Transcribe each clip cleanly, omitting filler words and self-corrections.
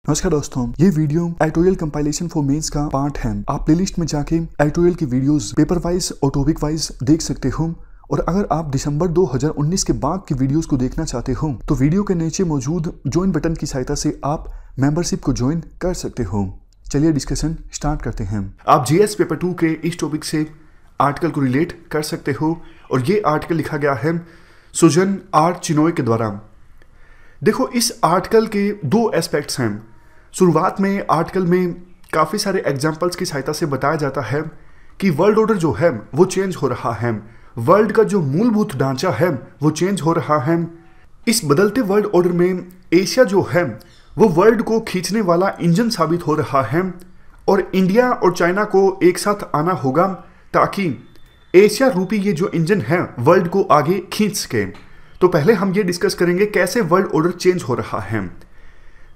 नमस्कार दोस्तों, ये video editorial compilation for mains का पार्ट है। आप प्लेलिस्ट में जाके एडिटोरियल की वीडियोस पेपर वाइज और टॉपिक वाइज देख सकते हो। और अगर आप दिसंबर 2019 के बाद की वीडियोस को देखना चाहते हो तो वीडियो के नीचे मौजूद ज्वाइन बटन की सहायता से आप मेंबरशिप को ज्वाइन कर सकते हो। चलिए डिस्कशन स्टार्ट करते हैं। आप जीएस पेपर 2 के इस टॉपिक से आर्टिकल को रिलेट कर सकते हो और ये आर्टिकल लिखा गया है सुजन आर चिनोय के द्वारा। देखो, इस आर्टिकल के दो एस्पेक्ट्स हैं। शुरुआत में आर्टिकल में काफ़ी सारे एग्जाम्पल्स की सहायता से बताया जाता है कि वर्ल्ड ऑर्डर जो है वो चेंज हो रहा है, वर्ल्ड का जो मूलभूत ढांचा है वो चेंज हो रहा है। इस बदलते वर्ल्ड ऑर्डर में एशिया जो है वो वर्ल्ड को खींचने वाला इंजन साबित हो रहा है और इंडिया और चाइना को एक साथ आना होगा ताकि एशिया रूपी ये जो इंजन है वर्ल्ड को आगे खींच सके। तो पहले हम ये डिस्कस करेंगे कैसे वर्ल्ड ऑर्डर चेंज हो रहा है।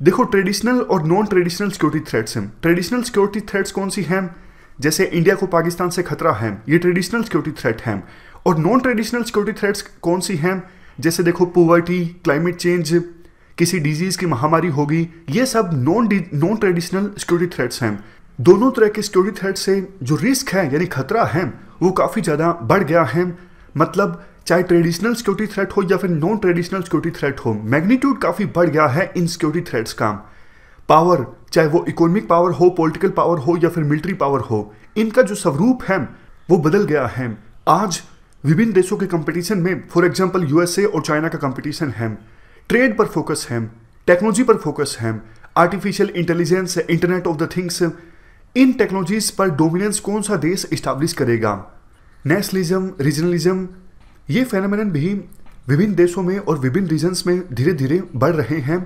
देखो, ट्रेडिशनल और नॉन ट्रेडिशनल सिक्योरिटी थ्रेट्स हैं। ट्रेडिशनल सिक्योरिटी थ्रेट्स कौन सी हैं? जैसे इंडिया को पाकिस्तान से खतरा है, ये ट्रेडिशनल सिक्योरिटी थ्रेट हैं। और नॉन ट्रेडिशनल सिक्योरिटी थ्रेट्स कौन सी हैं? जैसे देखो, पॉवर्टी, क्लाइमेट चेंज, किसी डिजीज की महामारी होगी, ये सब नॉन ट्रेडिशनल सिक्योरिटी थ्रेट्स हैं। दोनों तरह के सिक्योरिटी थ्रेट से जो रिस्क है यानी खतरा है वो काफ़ी ज़्यादा बढ़ गया है। मतलब चाहे ट्रेडिशनल सिक्योरिटी थ्रेट हो या फिर नॉन ट्रेडिशनल सिक्योरिटी थ्रेट हो, मैग्नीट्यूड काफ़ी बढ़ गया है इन सिक्योरिटी थ्रेट्स का। पावर, चाहे वो इकोनॉमिक पावर हो, पॉलिटिकल पावर हो या फिर मिलिट्री पावर हो, इनका जो स्वरूप है वो बदल गया है। आज विभिन्न देशों के कंपटीशन में, फॉर एग्जांपल यूएसए और चाइना का कंपटीशन है, ट्रेड पर फोकस है, टेक्नोलॉजी पर फोकस है, artificial intelligence, internet of the things, in technologies पर डोमिनेंस कौन सा देश इस्टेब्लिश करेगा। नेशनलिज्म, रीजनलिज्म, ये फेनोमेनन भी विभिन्न देशों में और विभिन्न रीजन्स में धीरे धीरे बढ़ रहे हैं।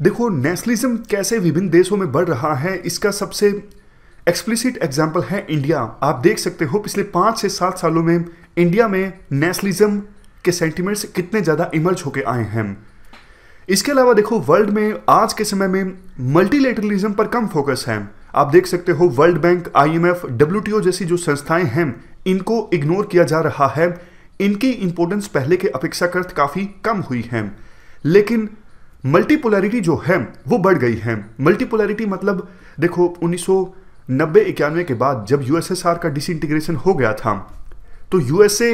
देखो, नेशनलिज्म कैसे विभिन्न देशों में बढ़ रहा है, इसका सबसे एक्सप्लिसिट एग्जांपल है इंडिया। आप देख सकते हो पिछले 5 से 7 सालों में इंडिया में नेशनलिज्म के सेंटिमेंट्स कितने ज़्यादा इमर्ज होके आए हैं। इसके अलावा देखो, वर्ल्ड में आज के समय में मल्टीलेटरलिज्म पर कम फोकस है। आप देख सकते हो वर्ल्ड बैंक, IMF, WTO जैसी जो संस्थाएं हैं इनको इग्नोर किया जा रहा है। इनकी इंपॉर्टेंस पहले के अपेक्षाकृत काफ़ी कम हुई है। लेकिन मल्टीपोलैरिटी जो है वो बढ़ गई है। मल्टीपोलैरिटी मतलब देखो, 1990-91 के बाद जब USSR का डिसइंटीग्रेशन हो गया था तो USA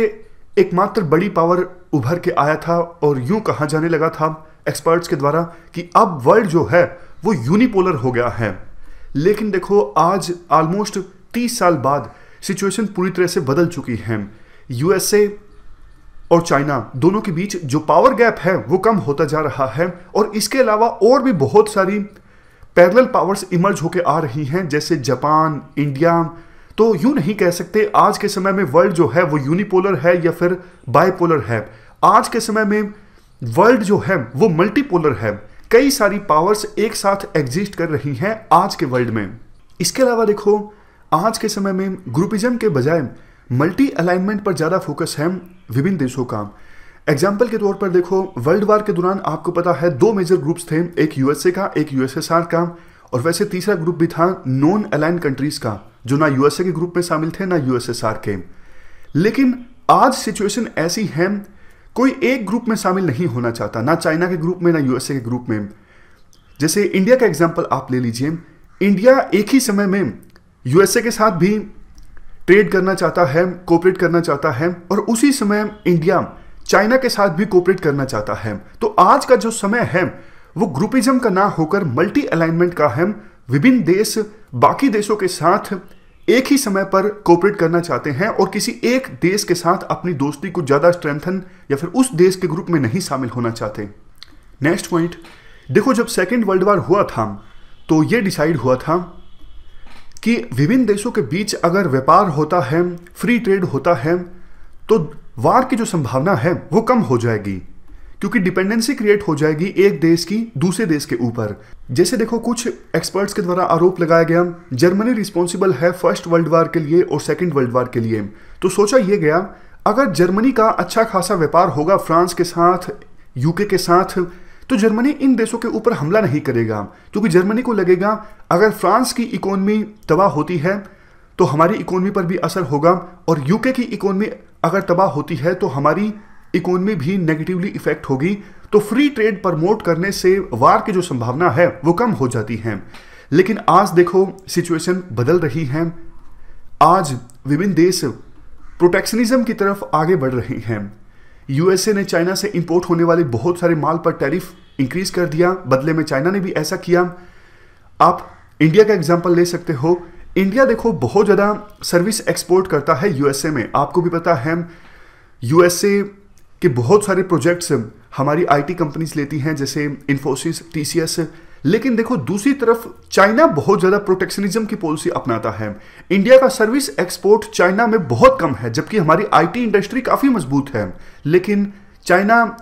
एकमात्र बड़ी पावर उभर के आया था और यूं कहा जाने लगा था एक्सपर्ट्स के द्वारा कि अब वर्ल्ड जो है वो यूनिपोलर हो गया है। लेकिन देखो, आज ऑलमोस्ट 30 साल बाद सिचुएशन पूरी तरह से बदल चुकी है। USA और चाइना दोनों के बीच जो पावर गैप है वो कम होता जा रहा है और इसके अलावा और भी बहुत सारी पैरेलल पावर्स इमर्ज होके आ रही हैं, जैसे जापान, इंडिया। तो यूं नहीं कह सकते आज के समय में वर्ल्ड जो है वो यूनिपोलर है या फिर बाइपोलर है। आज के समय में वर्ल्ड जो है वो मल्टीपोलर है। कई सारी पावर्स एक साथ एग्जिस्ट कर रही हैं आज के वर्ल्ड में। इसके अलावा देखो, आज के समय में ग्रुपिज्म के बजाय मल्टी अलाइनमेंट पर ज़्यादा फोकस है विभिन्न देशों का। एग्जाम्पल के तौर पर देखो, वर्ल्ड वार के दौरान आपको पता है 2 मेजर ग्रुप्स थे, एक USA का, एक USSR का, और वैसे तीसरा ग्रुप भी था नॉन अलाइन कंट्रीज का, जो ना USA के ग्रुप में शामिल थे ना USSR के। लेकिन आज सिचुएशन ऐसी है, कोई एक ग्रुप में शामिल नहीं होना चाहता, ना चाइना के ग्रुप में ना USA के ग्रुप में। जैसे इंडिया का एग्जाम्पल आप ले लीजिए। इंडिया एक ही समय में USA के साथ भी ट्रेड करना चाहता है, कोऑपरेट करना चाहता है, और उसी समय इंडिया चाइना के साथ भी कोऑपरेट करना चाहता है। तो आज का जो समय है वो ग्रुपिज्म का ना होकर मल्टी अलाइनमेंट का है। विभिन्न देश बाकी देशों के साथ एक ही समय पर कोऑपरेट करना चाहते हैं और किसी एक देश के साथ अपनी दोस्ती को ज़्यादा स्ट्रेंथन या फिर उस देश के ग्रुप में नहीं शामिल होना चाहते। नेक्स्ट पॉइंट देखो, जब सेकेंड वर्ल्ड वॉर हुआ था तो ये डिसाइड हुआ था कि विभिन्न देशों के बीच अगर व्यापार होता है, फ्री ट्रेड होता है, तो वार की जो संभावना है वो कम हो जाएगी, क्योंकि डिपेंडेंसी क्रिएट हो जाएगी एक देश की दूसरे देश के ऊपर। जैसे देखो, कुछ एक्सपर्ट्स के द्वारा आरोप लगाया गया जर्मनी रिस्पॉन्सिबल है फर्स्ट वर्ल्ड वार के लिए और सेकेंड वर्ल्ड वार के लिए। तो सोचा ये गया, अगर जर्मनी का अच्छा खासा व्यापार होगा फ्रांस के साथ, UK के साथ, तो जर्मनी इन देशों के ऊपर हमला नहीं करेगा, क्योंकि जर्मनी को लगेगा अगर फ्रांस की इकोनॉमी तबाह होती है तो हमारी इकोनॉमी पर भी असर होगा, और UK की इकोनॉमी अगर तबाह होती है तो हमारी इकोनॉमी भी नेगेटिवली इफेक्ट होगी। तो फ्री ट्रेड प्रमोट करने से वार की जो संभावना है वो कम हो जाती है। लेकिन आज देखो सिचुएशन बदल रही है। आज विभिन्न देश प्रोटेक्शनिज्म की तरफ आगे बढ़ रहे हैं। यूएसए ने चाइना से इंपोर्ट होने वाले बहुत सारे माल पर टैरिफ इंक्रीज कर दिया, बदले में चाइना ने भी ऐसा किया। आप इंडिया का एग्जांपल ले सकते हो। इंडिया देखो बहुत ज़्यादा सर्विस एक्सपोर्ट करता है यूएसए में। आपको भी पता है यूएसए के बहुत सारे प्रोजेक्ट्स हमारी आईटी कंपनीज लेती हैं, जैसे इन्फोसिस, टीसीएस। लेकिन देखो दूसरी तरफ चाइना बहुत ज़्यादा प्रोटेक्शनिज्म की पॉलिसी अपनाता है। इंडिया का सर्विस एक्सपोर्ट चाइना में बहुत कम है, जबकि हमारी आईटी इंडस्ट्री काफ़ी मजबूत है। लेकिन चाइना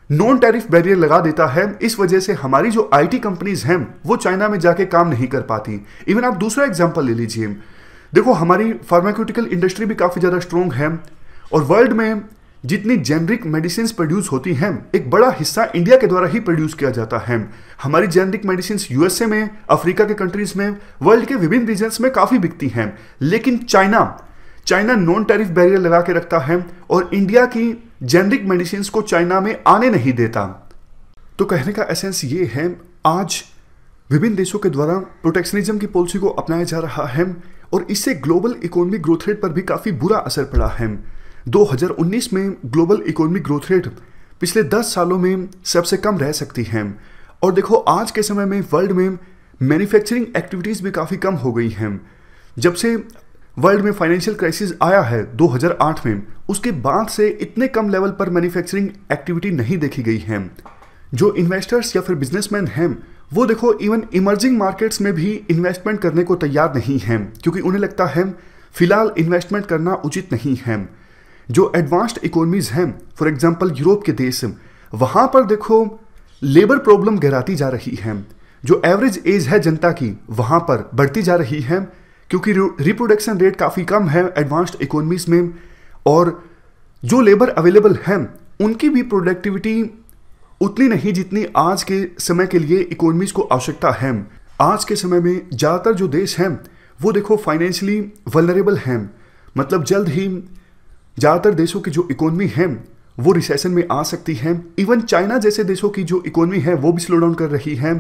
नॉन टैरिफ बैरियर लगा देता है। इस वजह से हमारी जो आईटी कंपनीज हैं वो चाइना में जाके काम नहीं कर पाती। इवन आप दूसरा एग्जांपल ले लीजिए। देखो हमारी फार्मास्यूटिकल इंडस्ट्री भी काफ़ी ज़्यादा स्ट्रॉन्ग है और वर्ल्ड में जितनी जेनरिक मेडिसिन प्रोड्यूस होती हैं एक बड़ा हिस्सा इंडिया के द्वारा ही प्रोड्यूस किया जाता है। हमारी जेनरिक मेडिसिन यूएसए में, अफ्रीका के कंट्रीज में, वर्ल्ड के विभिन्न रीजन्स में काफ़ी बिकती हैं। लेकिन चाइना नॉन टैरिफ बैरियर लगा के रखता है और इंडिया की जेनरिक मेडिसिन को चाइना में आने नहीं देता। तो कहने का एसेंस ये है, आज विभिन्न देशों के द्वारा प्रोटेक्शनिज्म की पॉलिसी को अपनाया जा रहा है और इससे ग्लोबल इकोनॉमिक ग्रोथ रेट पर भी काफ़ी बुरा असर पड़ा है। 2019 में ग्लोबल इकोनॉमिक ग्रोथ रेट पिछले 10 सालों में सबसे कम रह सकती है। और देखो आज के समय में वर्ल्ड में मैन्युफैक्चरिंग एक्टिविटीज़ भी काफ़ी कम हो गई हैं। जब से वर्ल्ड में फाइनेंशियल क्राइसिस आया है 2008 में, उसके बाद से इतने कम लेवल पर मैन्युफैक्चरिंग एक्टिविटी नहीं देखी गई है। जो इन्वेस्टर्स या फिर बिजनेसमैन हैं वो देखो इवन इमर्जिंग मार्केट्स में भी इन्वेस्टमेंट करने को तैयार नहीं हैं, क्योंकि उन्हें लगता है फिलहाल इन्वेस्टमेंट करना उचित नहीं है। जो एडवांस्ड इकोनॉमीज हैं, फॉर एग्जांपल यूरोप के देश, वहाँ पर देखो लेबर प्रॉब्लम गहराती जा रही है। जो एवरेज एज है जनता की वहाँ पर बढ़ती जा रही है, क्योंकि रिप्रोडक्शन रेट काफ़ी कम है एडवांस्ड इकोनॉमीज में। और जो लेबर अवेलेबल हैं उनकी भी प्रोडक्टिविटी उतनी नहीं जितनी आज के समय के लिए इकोनॉमीज को आवश्यकता है। आज के समय में ज़्यादातर जो देश हैं वो देखो फाइनेंशियली वल्नरेबल हैं, मतलब जल्द ही ज़्यादातर देशों की जो इकोनॉमी है वो रिसेशन में आ सकती है। इवन चाइना जैसे देशों की जो इकोनॉमी है वो भी स्लो डाउन कर रही है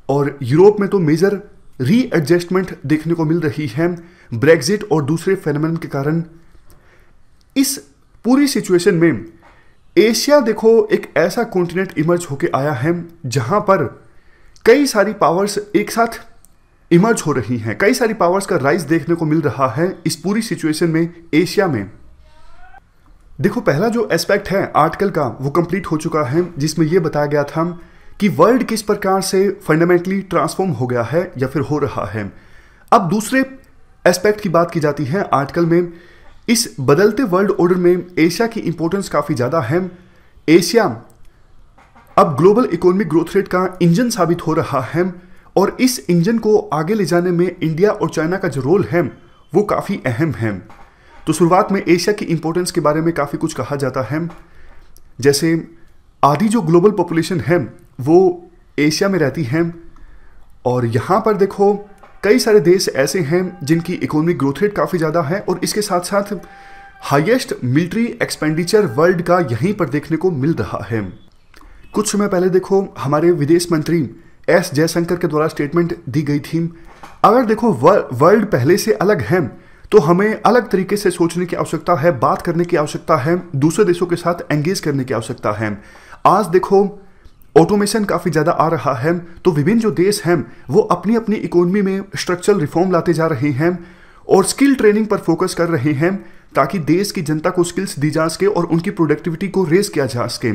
और यूरोप में तो मेजर रीएडजस्टमेंट देखने को मिल रही है ब्रेक्जिट और दूसरे फेनोमेनन के कारण। इस पूरी सिचुएशन में एशिया देखो एक ऐसा कॉन्टिनेंट इमर्ज होके आया है जहां पर कई सारी पावर्स एक साथ इमर्ज हो रही हैं। कई सारी पावर्स का राइज देखने को मिल रहा है इस पूरी सिचुएशन में एशिया में। देखो पहला जो एस्पेक्ट है आर्टिकल का वो कंप्लीट हो चुका है, जिसमें यह बताया गया था कि वर्ल्ड किस प्रकार से फंडामेंटली ट्रांसफॉर्म हो गया है या फिर हो रहा है। अब दूसरे एस्पेक्ट की बात की जाती है आर्टिकल में। इस बदलते वर्ल्ड ऑर्डर में एशिया की इंपॉर्टेंस काफ़ी ज़्यादा है। एशिया अब ग्लोबल इकोनॉमिक ग्रोथ रेट का इंजन साबित हो रहा है और इस इंजन को आगे ले जाने में इंडिया और चाइना का जो रोल है वो काफ़ी अहम है। तो शुरुआत में एशिया की इंपॉर्टेंस के बारे में काफ़ी कुछ कहा जाता है, जैसे आधी जो ग्लोबल पॉपुलेशन है वो एशिया में रहती है और यहाँ पर देखो कई सारे देश ऐसे हैं जिनकी इकोनॉमिक ग्रोथ रेट काफ़ी ज़्यादा है और इसके साथ साथ हाईएस्ट मिलिट्री एक्सपेंडिचर वर्ल्ड का यहीं पर देखने को मिल रहा है। कुछ समय पहले देखो हमारे विदेश मंत्री एस जयशंकर के द्वारा स्टेटमेंट दी गई थी, अगर देखो वर्ल्ड पहले से अलग है तो हमें अलग तरीके से सोचने की आवश्यकता है, बात करने की आवश्यकता है, दूसरे देशों के साथ एंगेज करने की आवश्यकता है। आज देखो ऑटोमेशन काफ़ी ज़्यादा आ रहा है, तो विभिन्न जो देश हैं वो अपनी अपनी इकोनॉमी में स्ट्रक्चरल रिफॉर्म लाते जा रहे हैं और स्किल ट्रेनिंग पर फोकस कर रहे हैं ताकि देश की जनता को स्किल्स दी जा सके और उनकी प्रोडक्टिविटी को रेज किया जा सके।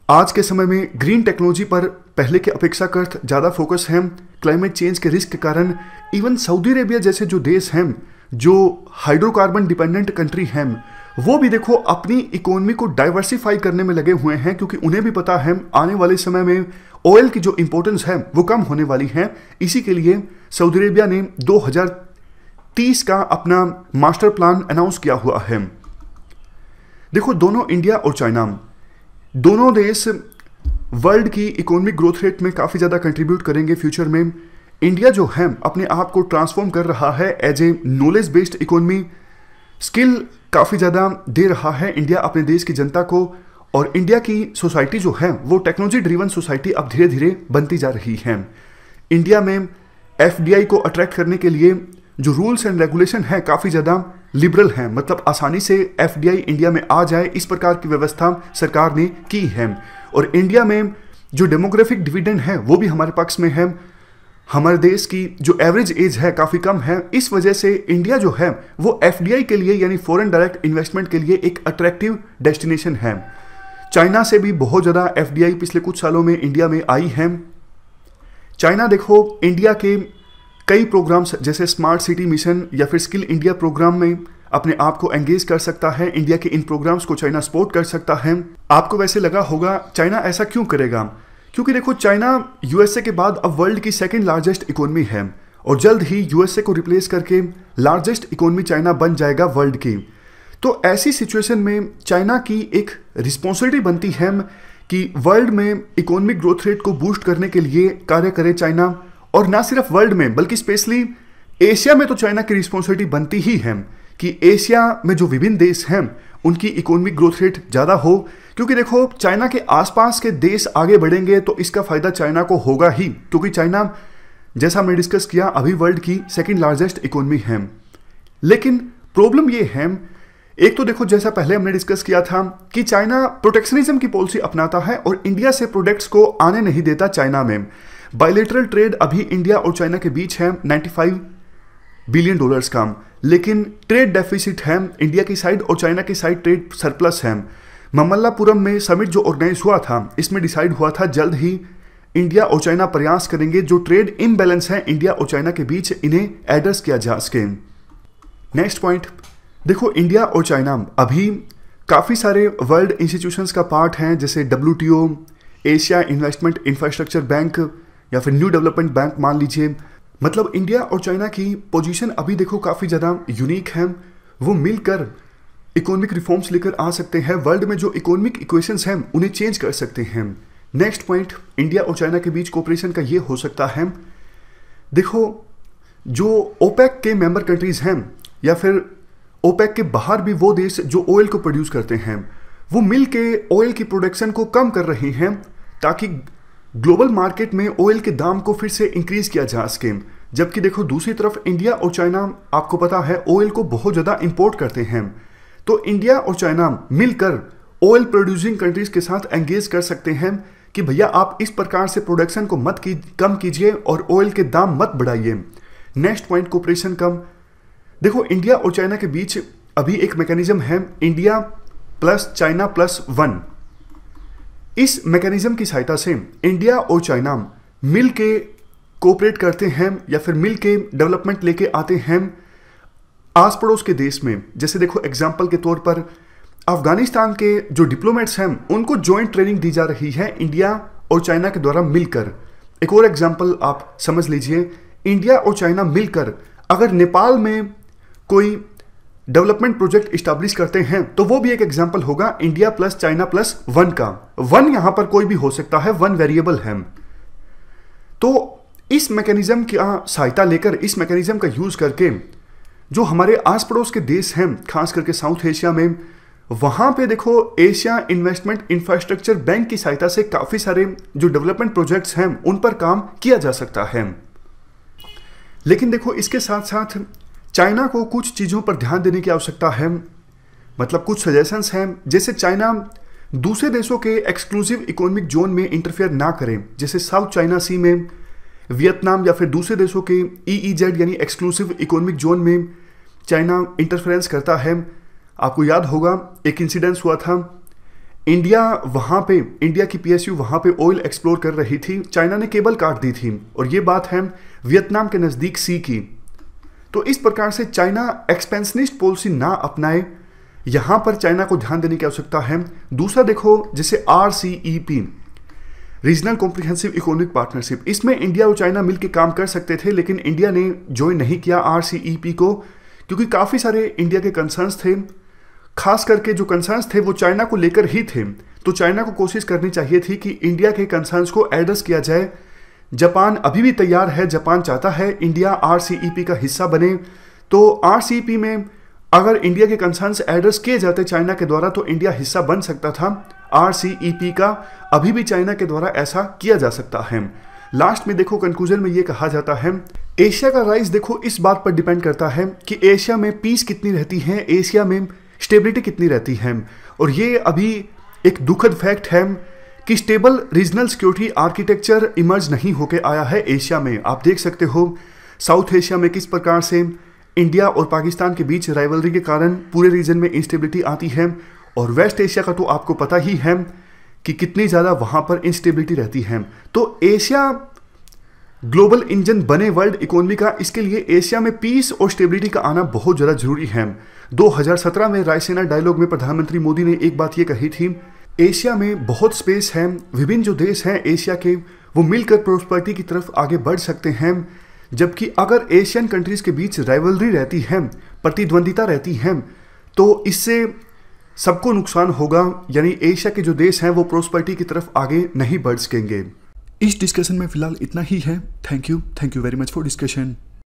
आज के समय में ग्रीन टेक्नोलॉजी पर पहले के अपेक्षाकृत ज़्यादा फोकस है। क्लाइमेट चेंज के रिस्क के कारण इवन सऊदी अरेबिया जैसे जो देश हैं जो हाइड्रोकार्बन डिपेंडेंट कंट्री हैं वो भी देखो अपनी इकोनॉमी को डाइवर्सिफाई करने में लगे हुए हैं, क्योंकि उन्हें भी पता है आने वाले समय में ऑयल की जो इंपॉर्टेंस है वो कम होने वाली है। इसी के लिए सऊदी अरेबिया ने 2030 का अपना मास्टर प्लान अनाउंस किया हुआ है। देखो दोनों इंडिया और चाइना दोनों देश वर्ल्ड की इकोनॉमिक ग्रोथ रेट में काफ़ी ज़्यादा कंट्रीब्यूट करेंगे फ्यूचर में। इंडिया जो है अपने आप को ट्रांसफॉर्म कर रहा है as a knowledge based economy, skill काफ़ी ज़्यादा दे रहा है इंडिया अपने देश की जनता को और इंडिया की सोसाइटी जो है वो टेक्नोलॉजी ड्रिवन सोसाइटी अब धीरे धीरे बनती जा रही है। इंडिया में एफडीआई को अट्रैक्ट करने के लिए जो रूल्स एंड रेगुलेशन है काफ़ी ज़्यादा लिबरल हैं, मतलब आसानी से एफडीआई इंडिया में आ जाए इस प्रकार की व्यवस्था सरकार ने की है। और इंडिया में जो डेमोग्राफिक डिविडेंड है वो भी हमारे पक्ष में है। हमारे देश की जो एवरेज एज है काफ़ी कम है, इस वजह से इंडिया जो है वो एफडीआई के लिए यानी फॉरेन डायरेक्ट इन्वेस्टमेंट के लिए एक अट्रैक्टिव डेस्टिनेशन है। चाइना से भी बहुत ज़्यादा एफडीआई पिछले कुछ सालों में इंडिया में आई है। चाइना देखो इंडिया के कई प्रोग्राम्स जैसे स्मार्ट सिटी मिशन या फिर स्किल इंडिया प्रोग्राम में अपने आप को एंगेज कर सकता है। इंडिया के इन प्रोग्राम्स को चाइना सपोर्ट कर सकता है। आपको वैसे लगा होगा चाइना ऐसा क्यों करेगा, क्योंकि देखो चाइना यूएसए के बाद अब वर्ल्ड की सेकंड लार्जेस्ट इकोनॉमी है और जल्द ही यूएसए को रिप्लेस करके लार्जेस्ट इकोनॉमी चाइना बन जाएगा वर्ल्ड की। तो ऐसी सिचुएशन में चाइना की एक रिस्पॉन्सिबिलिटी बनती है कि वर्ल्ड में इकोनॉमिक ग्रोथ रेट को बूस्ट करने के लिए कार्य करे चाइना। और ना सिर्फ वर्ल्ड में बल्कि स्पेशली एशिया में तो चाइना की रिस्पॉन्सिबिलिटी बनती ही है कि एशिया में जो विभिन्न देश हैं उनकी इकोनॉमिक ग्रोथ रेट ज़्यादा हो, क्योंकि देखो चाइना के आसपास के देश आगे बढ़ेंगे तो इसका फायदा चाइना को होगा ही, क्योंकि चाइना जैसा हमने डिस्कस किया अभी वर्ल्ड की सेकंड लार्जेस्ट इकोनॉमी है। लेकिन प्रॉब्लम ये है, एक तो देखो जैसा पहले हमने डिस्कस किया था कि चाइना प्रोटेक्शनिज्म की पॉलिसी अपनाता है और इंडिया से प्रोडक्ट्स को आने नहीं देता चाइना में। बायलैटरल ट्रेड अभी इंडिया और चाइना के बीच है $95 बिलियन का, लेकिन ट्रेड डेफिसिट है इंडिया की साइड और चाइना की साइड ट्रेड सरप्लस है। ममल्लापुरम में समिट जो ऑर्गेनाइज हुआ था इसमें डिसाइड हुआ था जल्द ही इंडिया और चाइना प्रयास करेंगे जो ट्रेड इम्बैलेंस है इंडिया और चाइना के बीच इन्हें एड्रेस किया जा सके। नेक्स्ट पॉइंट देखो, इंडिया और चाइना अभी काफ़ी सारे वर्ल्ड इंस्टीट्यूशंस का पार्ट हैं जैसे WTO, Asia investment infrastructure bank या फिर न्यू डेवलपमेंट बैंक मान लीजिए। मतलब इंडिया और चाइना की पोजीशन अभी देखो काफ़ी ज़्यादा यूनिक है। वो मिलकर इकोनॉमिक रिफॉर्म्स लेकर आ सकते हैं, वर्ल्ड में जो इकोनॉमिक इक्वेशंस हैं उन्हें चेंज कर सकते हैं। नेक्स्ट पॉइंट इंडिया और चाइना के बीच कोऑपरेशन का ये हो सकता है, देखो जो ओपेक के मेंबर कंट्रीज़ हैं या फिर ओपेक के बाहर भी वो देश जो ऑयल को प्रोड्यूस करते हैं वो मिल के ऑयल की प्रोडक्शन को कम कर रहे हैं ताकि ग्लोबल मार्केट में ऑयल के दाम को फिर से इंक्रीज किया जा सके। जबकि देखो दूसरी तरफ इंडिया और चाइना आपको पता है ऑयल को बहुत ज़्यादा इंपोर्ट करते हैं, तो इंडिया और चाइना मिलकर ऑयल प्रोड्यूसिंग कंट्रीज के साथ एंगेज कर सकते हैं कि भैया आप इस प्रकार से प्रोडक्शन को कम कीजिए और ऑयल के दाम मत बढ़ाइए। नेक्स्ट पॉइंट कोऑपरेशन कम, देखो इंडिया और चाइना के बीच अभी एक मैकेनिज्म है इंडिया प्लस चाइना प्लस 1। इस मैकेनिज्म की सहायता से इंडिया और चाइना मिल के कोऑपरेट करते हैं या फिर मिल के डेवलपमेंट लेके आते हैं आस पड़ोस के देश में। जैसे देखो एग्जाम्पल के तौर पर अफगानिस्तान के जो डिप्लोमेट्स हैं उनको जॉइंट ट्रेनिंग दी जा रही है इंडिया और चाइना के द्वारा मिलकर। एक और एग्जाम्पल आप समझ लीजिए, इंडिया और चाइना मिलकर अगर नेपाल में कोई डेवलपमेंट प्रोजेक्ट इस्टेब्लिश करते हैं तो वो भी एक एग्जाम्पल होगा इंडिया प्लस चाइना प्लस 1 का। 1 यहां पर कोई भी हो सकता है, 1 वेरिएबल है। तो इस मैकेनिज्म की सहायता लेकर, इस मैकेनिज्म का यूज करके जो हमारे आस पड़ोस के देश हैं खास करके साउथ एशिया में, वहां पे देखो एशिया इन्वेस्टमेंट इंफ्रास्ट्रक्चर बैंक की सहायता से काफी सारे जो डेवलपमेंट प्रोजेक्ट्स हैं उन पर काम किया जा सकता है। लेकिन देखो इसके साथ साथ चाइना को कुछ चीज़ों पर ध्यान देने की आवश्यकता है, मतलब कुछ सजेशंस हैं। जैसे चाइना दूसरे देशों के एक्सक्लूसिव इकोनॉमिक जोन में इंटरफेयर ना करें, जैसे साउथ चाइना सी में वियतनाम या फिर दूसरे देशों के EEZ यानी एक्सक्लूसिव इकोनॉमिक जोन में चाइना इंटरफेरेंस करता है। आपको याद होगा एक इंसिडेंस हुआ था, इंडिया की PSU वहाँ पे ऑयल एक्सप्लोर कर रही थी, चाइना ने केबल काट दी थी और ये बात है वियतनाम के नज़दीक सी की। तो इस प्रकार से चाइना एक्सपेंशनिस्ट पॉलिसी ना अपनाए, यहाँ पर चाइना को ध्यान देने की आवश्यकता है। दूसरा देखो जैसे RCEP regional comprehensive economic partnership, इसमें इंडिया और चाइना मिलकर काम कर सकते थे, लेकिन इंडिया ने ज्वाइन नहीं किया RCEP को क्योंकि काफ़ी सारे इंडिया के कंसर्न्स थे, खास करके जो कंसर्न्स थे वो चाइना को लेकर ही थे। तो चाइना को कोशिश करनी चाहिए थी कि इंडिया के कंसर्न्स को एड्रेस किया जाए। जापान अभी भी तैयार है, जापान चाहता है इंडिया RCEP का हिस्सा बने। तो RCEP में अगर इंडिया के कंसर्न्स एड्रेस किए जाते चाइना के द्वारा तो इंडिया हिस्सा बन सकता था। RCEP का, अभी भी चाइना के द्वारा ऐसा किया जा सकता है। लास्ट में देखो कंक्लूजन में ये कहा जाता है, एशिया का राइज देखो इस बात पर डिपेंड करता है कि एशिया में पीस कितनी रहती है, एशिया में स्टेबिलिटी कितनी रहती है। और ये अभी एक दुखद फैक्ट है कि stable regional security architecture emerge नहीं होके आया है एशिया में। आप देख सकते हो साउथ एशिया में किस प्रकार से इंडिया और पाकिस्तान के बीच राइवलरी के कारण पूरे रीजन में इंस्टेबिलिटी आती है, और वेस्ट एशिया का तो आपको पता ही है कि कितनी ज़्यादा वहाँ पर इंस्टेबिलिटी रहती है। तो एशिया ग्लोबल इंजन बने वर्ल्ड इकोनॉमी का, इसके लिए एशिया में पीस और स्टेबिलिटी का आना बहुत ज़्यादा जरूरी है। 2017 में रायसीना डायलॉग में प्रधानमंत्री मोदी ने एक बात ये कही थी, एशिया में बहुत स्पेस है, विभिन्न जो देश हैं एशिया के वो मिलकर प्रोस्पेरिटी की तरफ आगे बढ़ सकते हैं। जबकि अगर एशियन कंट्रीज़ के बीच राइवलरी रहती है, प्रतिद्वंदिता रहती है, तो इससे सबको नुकसान होगा, यानी एशिया के जो देश हैं वो प्रोस्पेरिटी की तरफ आगे नहीं बढ़ सकेंगे। इस डिस्कशन में फिलहाल इतना ही है। Thank you very much for discussion.